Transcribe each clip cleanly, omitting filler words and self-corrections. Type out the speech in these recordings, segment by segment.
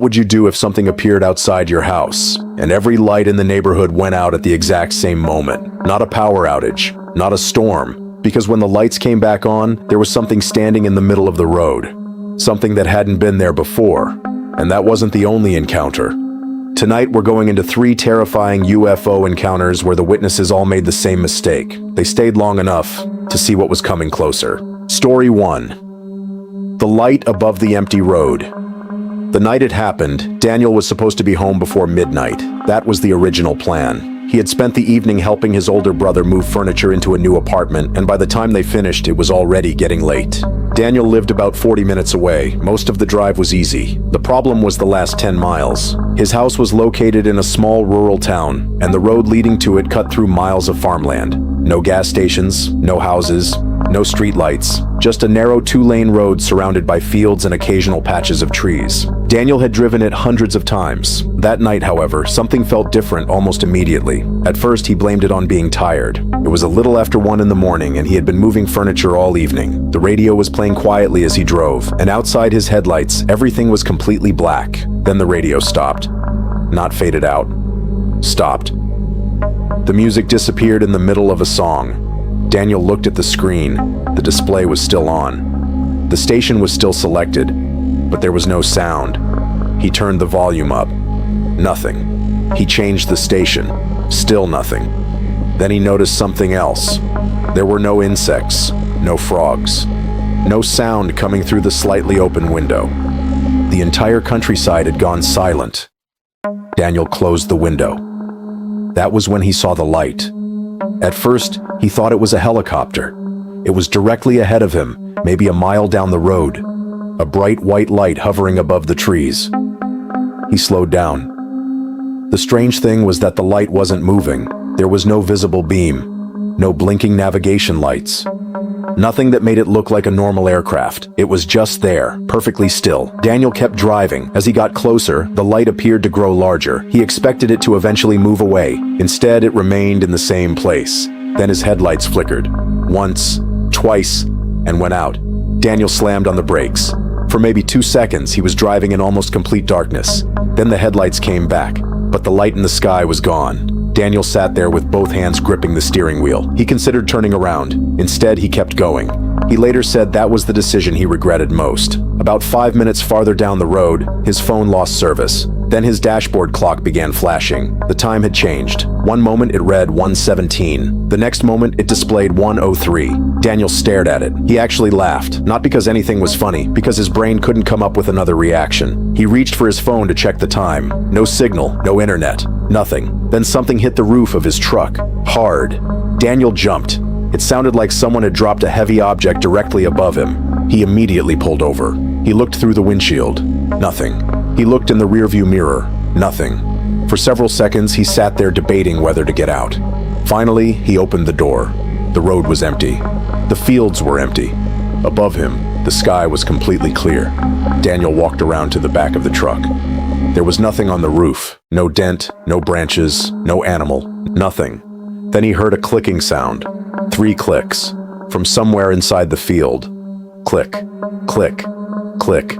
What would you do if something appeared outside your house, and every light in the neighborhood went out at the exact same moment? Not a power outage, not a storm, because when the lights came back on, there was something standing in the middle of the road. Something that hadn't been there before, and that wasn't the only encounter. Tonight we're going into 3 terrifying UFO encounters where the witnesses all made the same mistake. They stayed long enough to see what was coming closer. Story 1. The light above the empty road. The night it happened, Daniel was supposed to be home before midnight. That was the original plan. He had spent the evening helping his older brother move furniture into a new apartment, and by the time they finished, it was already getting late. Daniel lived about 40 minutes away. Most of the drive was easy. The problem was the last 10 miles. His house was located in a small rural town, and the road leading to it cut through miles of farmland. No gas stations, no houses, no street lights, just a narrow 2-lane road surrounded by fields and occasional patches of trees. Daniel had driven it hundreds of times. That night, however, something felt different almost immediately. At first, he blamed it on being tired. It was a little after 1 in the morning, and he had been moving furniture all evening. The radio was playing quietly as he drove, and outside his headlights, everything was completely black. Then the radio stopped. Not faded out. Stopped. The music disappeared in the middle of a song. Daniel looked at the screen. The display was still on. The station was still selected, but there was no sound. He turned the volume up. Nothing. He changed the station. Still nothing. Then he noticed something else. There were no insects, no frogs, no sound coming through the slightly open window. The entire countryside had gone silent. Daniel closed the window. That was when he saw the light. At first, he thought it was a helicopter. It was directly ahead of him, maybe a mile down the road. A bright white light hovering above the trees. He slowed down. The strange thing was that the light wasn't moving. There was no visible beam, no blinking navigation lights. Nothing that made it look like a normal aircraft. It was just there, perfectly still. Daniel kept driving. As he got closer, the light appeared to grow larger. He expected it to eventually move away. Instead, it remained in the same place. Then his headlights flickered. Once, twice, and went out. Daniel slammed on the brakes. For maybe 2 seconds, he was driving in almost complete darkness. Then the headlights came back, but the light in the sky was gone. Daniel sat there with both hands gripping the steering wheel. He considered turning around. Instead, he kept going. He later said that was the decision he regretted most. About 5 minutes farther down the road, his phone lost service. Then his dashboard clock began flashing. The time had changed. One moment it read 1:17. The next moment it displayed 1:03. Daniel stared at it. He actually laughed, not because anything was funny, because his brain couldn't come up with another reaction. He reached for his phone to check the time. No signal, no internet, nothing. Then something hit the roof of his truck. Hard. Daniel jumped. It sounded like someone had dropped a heavy object directly above him. He immediately pulled over. He looked through the windshield. Nothing. He looked in the rearview mirror. Nothing. For several seconds, he sat there debating whether to get out. Finally, he opened the door. The road was empty. The fields were empty. Above him, the sky was completely clear. Daniel walked around to the back of the truck. There was nothing on the roof. No dent, no branches, no animal, nothing. Then he heard a clicking sound. 3 clicks. From somewhere inside the field. Click, click, click.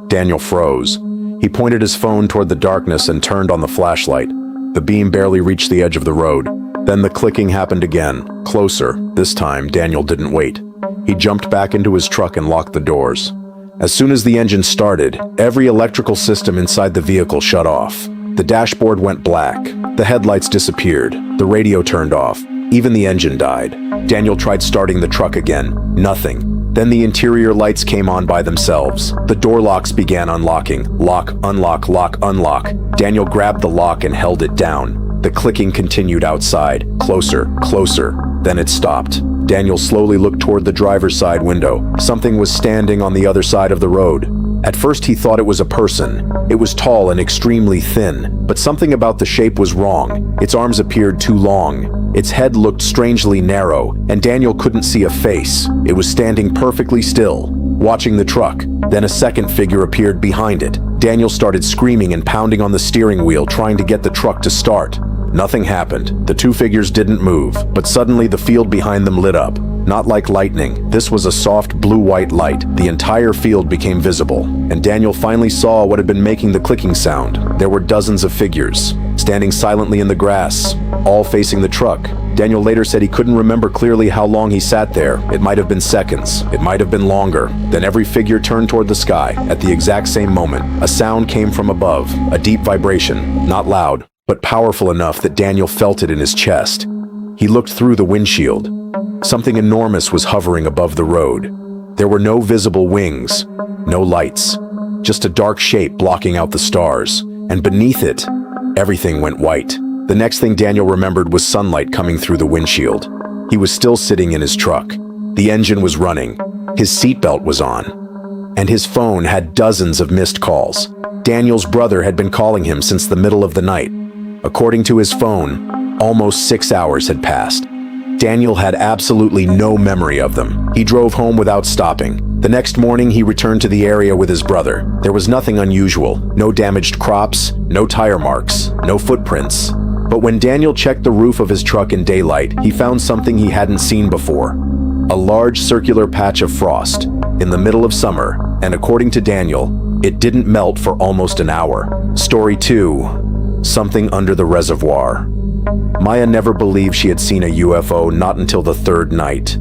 Daniel froze. He pointed his phone toward the darkness and turned on the flashlight. The beam barely reached the edge of the road. Then the clicking happened again, closer. This time, Daniel didn't wait. He jumped back into his truck and locked the doors. As soon as the engine started, every electrical system inside the vehicle shut off. The dashboard went black. The headlights disappeared. The radio turned off. Even the engine died. Daniel tried starting the truck again. Nothing. Then the interior lights came on by themselves. The door locks began unlocking. Lock, unlock, lock, unlock. Daniel grabbed the lock and held it down. The clicking continued outside. Closer, closer. Then it stopped. Daniel slowly looked toward the driver's side window. Something was standing on the other side of the road. At first he thought it was a person. It was tall and extremely thin, but something about the shape was wrong. Its arms appeared too long. Its head looked strangely narrow, and Daniel couldn't see a face. It was standing perfectly still, watching the truck. Then a second figure appeared behind it. Daniel started screaming and pounding on the steering wheel, trying to get the truck to start. Nothing happened. The 2 figures didn't move, but suddenly the field behind them lit up. Not like lightning, this was a soft blue-white light. The entire field became visible, and Daniel finally saw what had been making the clicking sound. There were dozens of figures, standing silently in the grass, all facing the truck. Daniel later said he couldn't remember clearly how long he sat there. It might have been seconds. It might have been longer. Then every figure turned toward the sky. At the exact same moment, a sound came from above, a deep vibration, not loud, but powerful enough that Daniel felt it in his chest. He looked through the windshield. Something enormous was hovering above the road. There were no visible wings, no lights, just a dark shape blocking out the stars, and beneath it, everything went white. The next thing Daniel remembered was sunlight coming through the windshield. He was still sitting in his truck. The engine was running. His seatbelt was on. And his phone had dozens of missed calls. Daniel's brother had been calling him since the middle of the night. According to his phone, almost 6 hours had passed. Daniel had absolutely no memory of them. He drove home without stopping. The next morning, he returned to the area with his brother. There was nothing unusual. No damaged crops, no tire marks, no footprints. But when Daniel checked the roof of his truck in daylight, he found something he hadn't seen before. A large circular patch of frost in the middle of summer, and according to Daniel, it didn't melt for almost an hour. Story 2. Something under the reservoir. Maya never believed she had seen a UFO, not until the third night.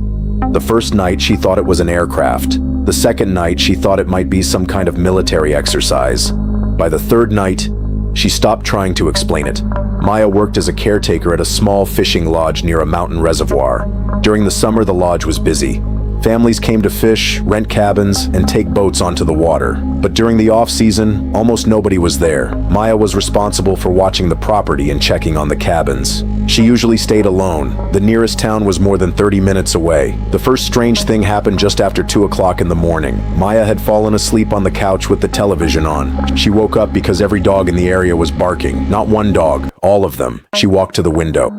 The first night, she thought it was an aircraft. The second night, she thought it might be some kind of military exercise. By the third night, she stopped trying to explain it. Maya worked as a caretaker at a small fishing lodge near a mountain reservoir. During the summer, the lodge was busy. Families came to fish, rent cabins, and take boats onto the water. But during the off-season, almost nobody was there. Maya was responsible for watching the property and checking on the cabins. She usually stayed alone. The nearest town was more than 30 minutes away. The first strange thing happened just after 2 o'clock in the morning. Maya had fallen asleep on the couch with the television on. She woke up because every dog in the area was barking. Not one dog, all of them. She walked to the window.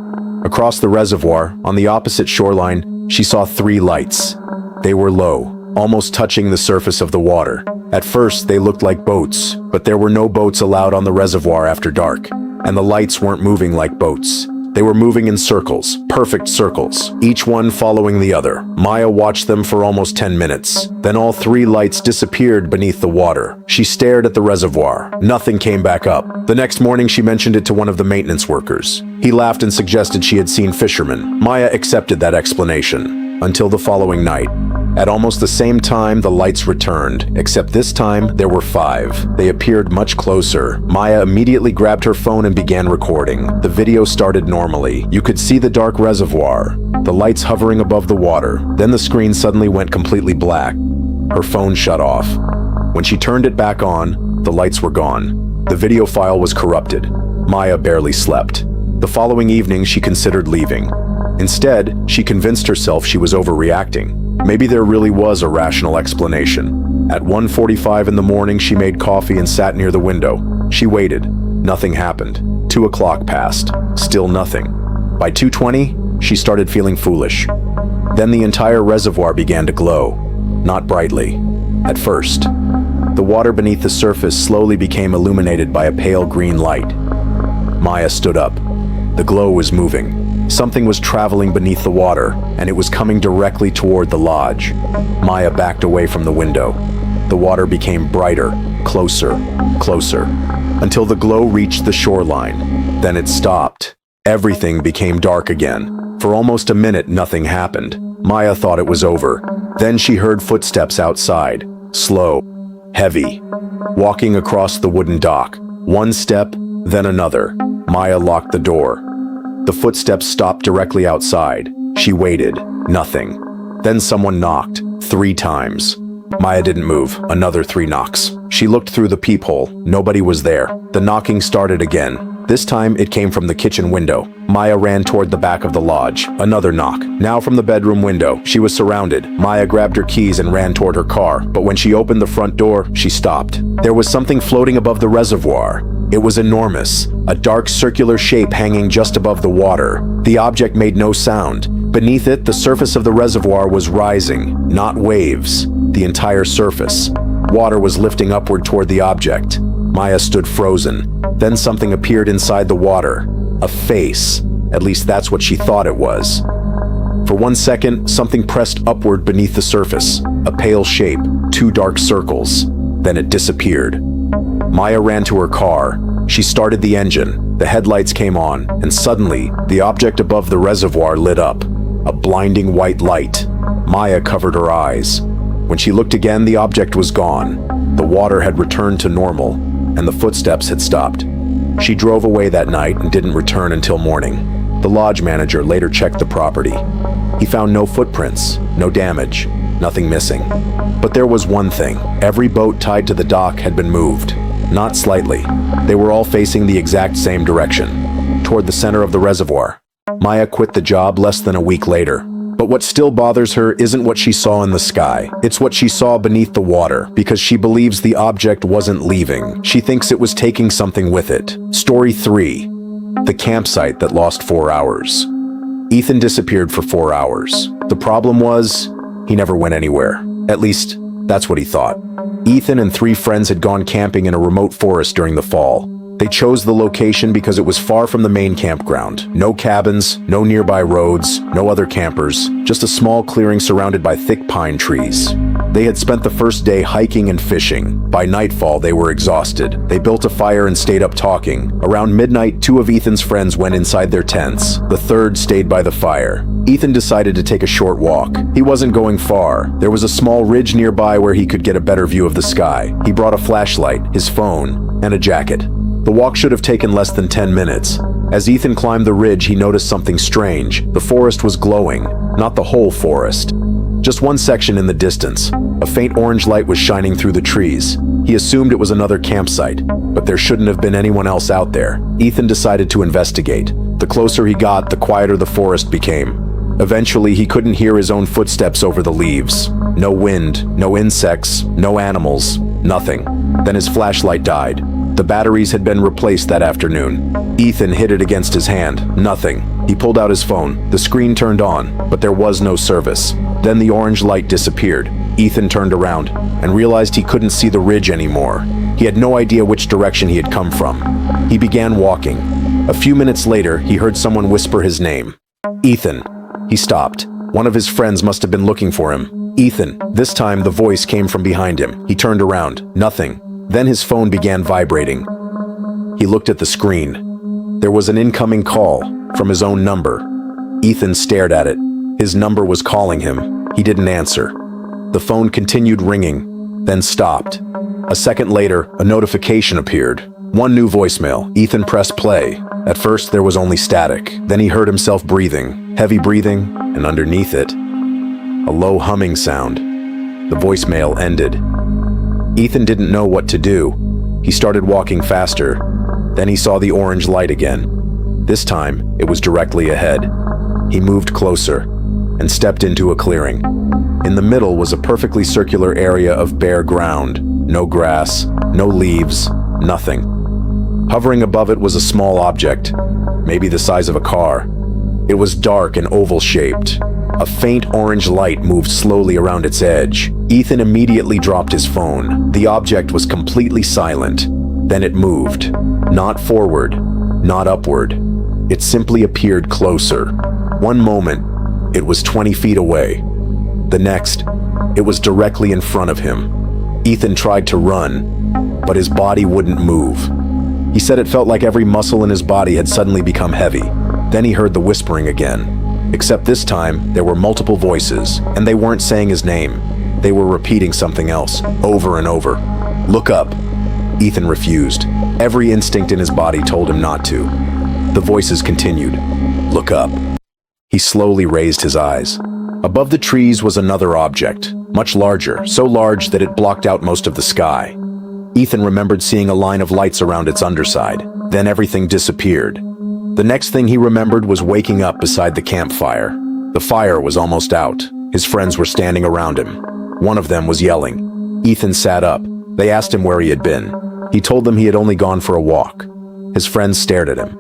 Across the reservoir, on the opposite shoreline, she saw 3 lights. They were low, almost touching the surface of the water. At first, they looked like boats, but there were no boats allowed on the reservoir after dark, and the lights weren't moving like boats. They were moving in circles, perfect circles, each one following the other. Maya watched them for almost 10 minutes. Then all 3 lights disappeared beneath the water. She stared at the reservoir. Nothing came back up. The next morning, she mentioned it to one of the maintenance workers. He laughed and suggested she had seen fishermen. Maya accepted that explanation, until the following night. At almost the same time, the lights returned, except this time there were 5. They appeared much closer. Maya immediately grabbed her phone and began recording. The video started normally. You could see the dark reservoir, the lights hovering above the water. Then the screen suddenly went completely black. Her phone shut off. When she turned it back on, the lights were gone. The video file was corrupted. Maya barely slept. The following evening, she considered leaving. Instead, she convinced herself she was overreacting. Maybe there really was a rational explanation. At 1:45 in the morning, she made coffee and sat near the window. She waited. Nothing happened. 2 o'clock passed. Still nothing. By 2:20, she started feeling foolish. Then the entire reservoir began to glow. Not brightly. At first. The water beneath the surface slowly became illuminated by a pale green light. Maya stood up. The glow was moving. Something was traveling beneath the water, and it was coming directly toward the lodge. Maya backed away from the window. The water became brighter, closer, closer, until the glow reached the shoreline. Then it stopped. Everything became dark again. For almost a minute, nothing happened. Maya thought it was over. Then she heard footsteps outside, slow, heavy, walking across the wooden dock. One step, then another. Maya locked the door. The footsteps stopped directly outside. She waited. Nothing. Then someone knocked 3 times. Maya didn't move. Another 3 knocks. She looked through the peephole. Nobody was there. The knocking started again. This time it came from the kitchen window. Maya ran toward the back of the lodge. Another knock. Now from the bedroom window. She was surrounded. Maya grabbed her keys and ran toward her car. But when she opened the front door, she stopped. There was something floating above the reservoir. It was enormous, a dark circular shape hanging just above the water. The object made no sound. Beneath it, the surface of the reservoir was rising, not waves, the entire surface. Water was lifting upward toward the object. Maya stood frozen. Then something appeared inside the water. A face. At least that's what she thought it was. For 1 second, something pressed upward beneath the surface, a pale shape, 2 dark circles. Then it disappeared. Maya ran to her car. She started the engine, the headlights came on, and suddenly, the object above the reservoir lit up. A blinding white light. Maya covered her eyes. When she looked again, the object was gone. The water had returned to normal, and the footsteps had stopped. She drove away that night and didn't return until morning. The lodge manager later checked the property. He found no footprints, no damage, nothing missing. But there was one thing. Every boat tied to the dock had been moved. Not slightly. They were all facing the exact same direction, toward the center of the reservoir. Maya quit the job less than a week later. But what still bothers her isn't what she saw in the sky. It's what she saw beneath the water, because she believes the object wasn't leaving. She thinks it was taking something with it. Story 3. The campsite that lost 4 hours. Ethan disappeared for 4 hours. The problem was, he never went anywhere. At least, that's what he thought. Ethan and 3 friends had gone camping in a remote forest during the fall. They chose the location because it was far from the main campground. No cabins, no nearby roads, no other campers, just a small clearing surrounded by thick pine trees. They had spent the first day hiking and fishing. By nightfall, they were exhausted. They built a fire and stayed up talking. Around midnight, 2 of Ethan's friends went inside their tents. The 3rd stayed by the fire. Ethan decided to take a short walk. He wasn't going far. There was a small ridge nearby where he could get a better view of the sky. He brought a flashlight, his phone, and a jacket. The walk should have taken less than 10 minutes. As Ethan climbed the ridge, he noticed something strange. The forest was glowing, not the whole forest. Just one section in the distance. A faint orange light was shining through the trees. He assumed it was another campsite, but there shouldn't have been anyone else out there. Ethan decided to investigate. The closer he got, the quieter the forest became. Eventually, he couldn't hear his own footsteps over the leaves. No wind, no insects, no animals, nothing. Then his flashlight died. The batteries had been replaced that afternoon. Ethan hit it against his hand. Nothing. He pulled out his phone. The screen turned on, but there was no service. Then the orange light disappeared. Ethan turned around and realized he couldn't see the ridge anymore. He had no idea which direction he had come from. He began walking. A few minutes later, he heard someone whisper his name. Ethan. He stopped. One of his friends must have been looking for him. Ethan. This time, the voice came from behind him. He turned around. Nothing. Then his phone began vibrating. He looked at the screen. There was an incoming call from his own number. Ethan stared at it. His number was calling him. He didn't answer. The phone continued ringing, then stopped. A second later, a notification appeared. One new voicemail. Ethan pressed play. At first, there was only static. Then he heard himself breathing, heavy breathing, and underneath it, a low humming sound. The voicemail ended. Ethan didn't know what to do. He started walking faster. Then he saw the orange light again. This time, it was directly ahead. He moved closer and stepped into a clearing. In the middle was a perfectly circular area of bare ground. No grass, no leaves, nothing. Hovering above it was a small object, maybe the size of a car. It was dark and oval-shaped. A faint orange light moved slowly around its edge. Ethan immediately dropped his phone. The object was completely silent. Then it moved. Not forward, not upward. It simply appeared closer. One moment, it was 20 feet away. The next, it was directly in front of him. Ethan tried to run, but his body wouldn't move. He said it felt like every muscle in his body had suddenly become heavy. Then he heard the whispering again. Except this time, there were multiple voices, and they weren't saying his name. They were repeating something else, over and over. Look up. Ethan refused. Every instinct in his body told him not to. The voices continued. Look up. He slowly raised his eyes. Above the trees was another object, much larger, so large that it blocked out most of the sky. Ethan remembered seeing a line of lights around its underside. Then everything disappeared. The next thing he remembered was waking up beside the campfire. The fire was almost out. His friends were standing around him. One of them was yelling. Ethan sat up. They asked him where he had been. He told them he had only gone for a walk. His friends stared at him.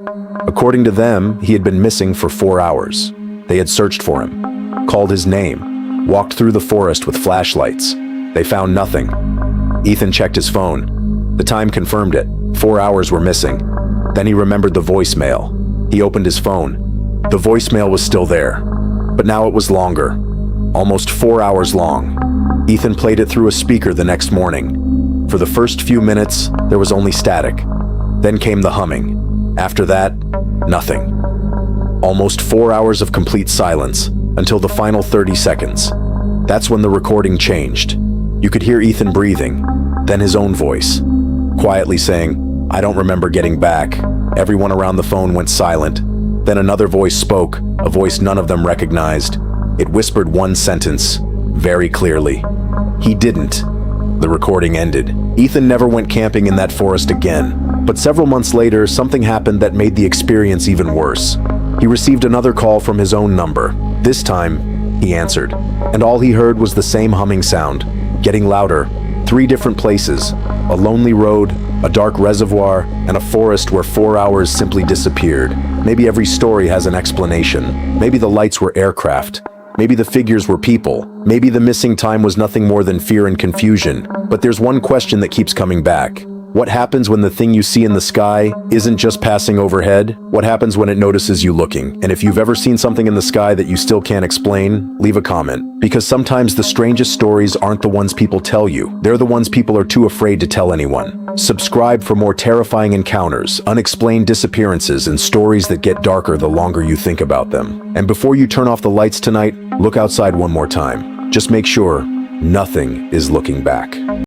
According to them, he had been missing for 4 hours. They had searched for him, called his name, walked through the forest with flashlights. They found nothing. Ethan checked his phone. The time confirmed it. 4 hours were missing. Then he remembered the voicemail. He opened his phone. The voicemail was still there. But now it was longer. Almost 4 hours long. Ethan played it through a speaker the next morning. For the first few minutes, there was only static. Then came the humming. After that, nothing. Almost 4 hours of complete silence, until the final 30 seconds. That's when the recording changed. You could hear Ethan breathing, then his own voice, quietly saying, "I don't remember getting back." Everyone around the phone went silent. Then another voice spoke, a voice none of them recognized. It whispered one sentence, very clearly. He didn't. The recording ended. Ethan never went camping in that forest again. But several months later, something happened that made the experience even worse. He received another call from his own number. This time, he answered. And all he heard was the same humming sound, getting louder. 3 different places, a lonely road, a dark reservoir, and a forest where 4 hours simply disappeared. Maybe every story has an explanation. Maybe the lights were aircraft. Maybe the figures were people. Maybe the missing time was nothing more than fear and confusion. But there's one question that keeps coming back. What happens when the thing you see in the sky isn't just passing overhead? What happens when it notices you looking? And if you've ever seen something in the sky that you still can't explain, leave a comment. Because sometimes the strangest stories aren't the ones people tell you. They're the ones people are too afraid to tell anyone. Subscribe for more terrifying encounters, unexplained disappearances, and stories that get darker the longer you think about them. And before you turn off the lights tonight, look outside one more time. Just make sure nothing is looking back.